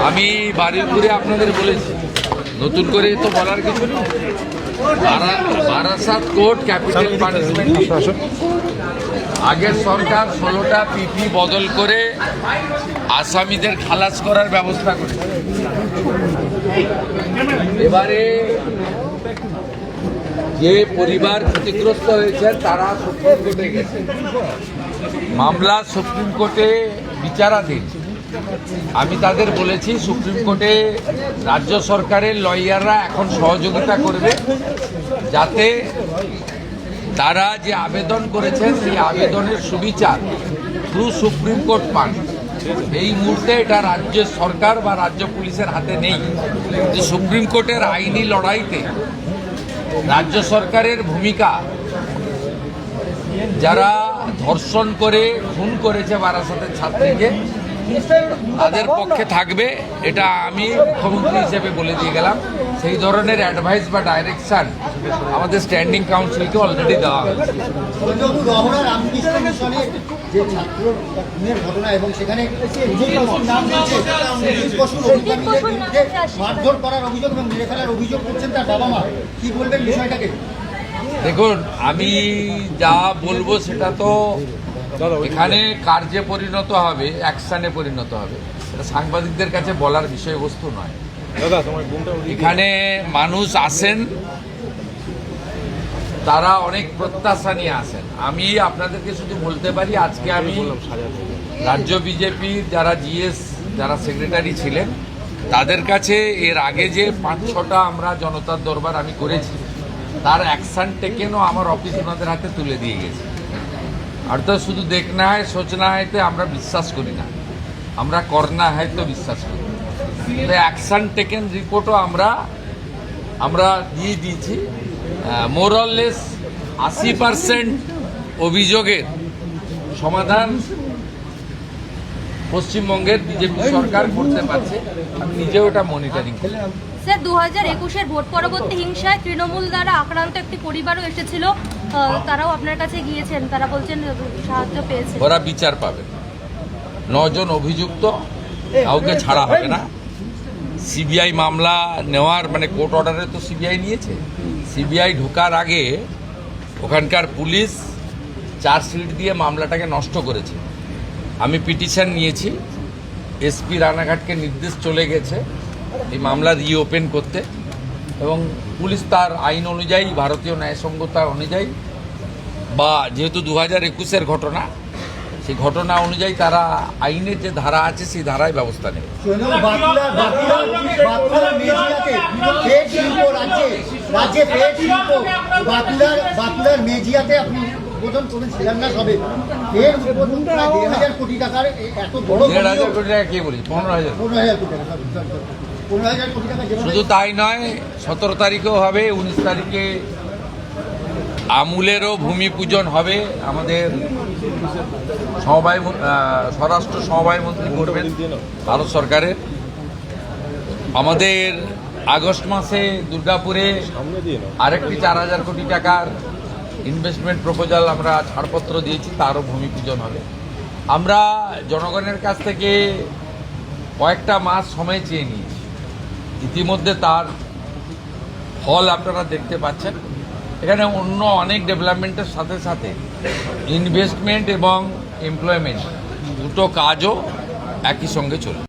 আমি বাড়ির ঘুরে আপনাদের বলেছি, নতুন করে তো বলার কিছু নেই। বারাসাত কোর্ট ক্যাপিটাল পানিশমেন্ট, আগের সরকার 16টা পিপি বদল করে আসামিদের খালাস করার ব্যবস্থা করেছে। এবারে যে পরিবার ক্ষতিগ্রস্ত হয়েছে তারা সুপ্রিম কোর্টে গেছে, মামলা সুপ্রিম কোর্টে বিচারাধীন। আমি তাদের বলেছি সুপ্রিম কোর্টে রাজ্য সরকারের লয়াররা এখন সহযোগিতা করবে, যাতে তারা যে আবেদন করেছেন সেই আবেদনের সুবিচার থ্রু সুপ্রিম কোর্ট পান। এই মুহূর্তে এটা রাজ্য সরকার বা রাজ্য পুলিশের হাতে নেই। যে সুপ্রিম কোর্টের আইনি লড়াইতে রাজ্য সরকারের ভূমিকা, যারা ধর্ষণ করে খুন করেছে বারাসাতের ছাত্রীকে, তাদের পক্ষে থাকবে, এটা আমি মুখ্যমন্ত্রী হিসেবে বলে দিয়ে গেলাম। সেই ধরনের অ্যাডভাইস বা ডাইরেকশন আমাদের স্ট্যান্ডিং কাউন্সিলকে অলরেডি দেওয়া হয়েছে। দেখুন, আমি যা বলবো সেটা তো এখানে কার্যে পরিণত হবে, অ্যাকশনে পরিণত হবে। এটা সাংবাদিকদের কাছে বলার বিষয়বস্তু নয়। এখানে মানুষ আসেন, তারা অনেক প্রত্যাশা নিয়ে আসেন। আমি আপনাদেরকে শুধু বলতে পারি, আজকে আমি রাজ্য বিজেপির যারা জিএস, যারা সেক্রেটারি ছিলেন, তাদের কাছে এর আগে যে 5-6টা আমরা জনতার দরবার আমি করেছি, তার অ্যাকশন টেকেনও আমার অফিস ওনাদের হাতে তুলে দিয়ে গেছে। অর্থাৎ শুধু দেখনা হয় সোচনা হয়তো আমরা বিশ্বাস করি না, আমরা করনা হয়তো বিশ্বাস করি। অ্যাকশন টেকেন রিপোর্টও আমরা দিয়ে দিয়েছি। মোরলেস 80% অভিযোগের সমাধান পশ্চিমবঙ্গের বিজেপি সরকার করতে পারছে। আমি নিজেও এটা মনিটরিং করি। স্যার, 2021-এর ভোট পরবর্তী হিংসায় তৃণমূল দ্বারা আক্রান্ত একটি পরিবারও এসেছিল, তারাও আপনার কাছে গিয়েছেন, তারা বলছেন সাহায্য পেয়েছে। ওরা বিচার পাবে। 9 জন অভিযুক্ত, কাউকে ছাড়া হবে না। সিবিআই মামলা নেওয়ার কোর্ট অর্ডারে তো সিবিআই নিয়েছে। সিবিআই ঢোকার আগে ওখানকার পুলিশ চার্জশিট দিয়ে মামলাটাকে নষ্ট করেছে। আমি পিটিশন নিয়েছি, এসপি রানাঘাটকে নির্দেশ চলে গেছে এই মামলা রিওপেন করতে, এবং পুলিশ তার আইন অনুযায়ী, ভারতীয় ন্যায়সঙ্গতা অনুযায়ী, বা যেহেতু 2021-এর ঘটনা, সেই ঘটনা অনুযায়ী তারা আইনের যে ধারা আছে সেই ধারায় ব্যবস্থা নেবে। কোটি টাকা কে বলি? 15,000 কোটি টাকা। শুধু তাই নয়, 17 তারিখেও হবে, 19 তারিখে আমুলেরও ভূমি পূজন হবে। আমাদের স্বরাষ্ট্র সমবায় মন্ত্রী করবেন ভারত সরকারের। আমাদের আগস্ট মাসে দুর্গাপুরে আরেকটি 4,000 কোটি টাকার ইনভেস্টমেন্ট প্রপোজাল আমরা ছাড়পত্র দিয়েছি, তারও ভূমি পূজন হবে। আমরা জনগণের কাছ থেকে কয়েকটা মাস সময় চেয়ে নিয়েছি, ইতিমধ্যে তার ফল আপনারা দেখতে পাচ্ছেন। এখানে অন্য অনেক ডেভেলপমেন্টের সাথে সাথে ইনভেস্টমেন্ট এবং এমপ্লয়মেন্ট দুটো কাজও একই সঙ্গে চলবে।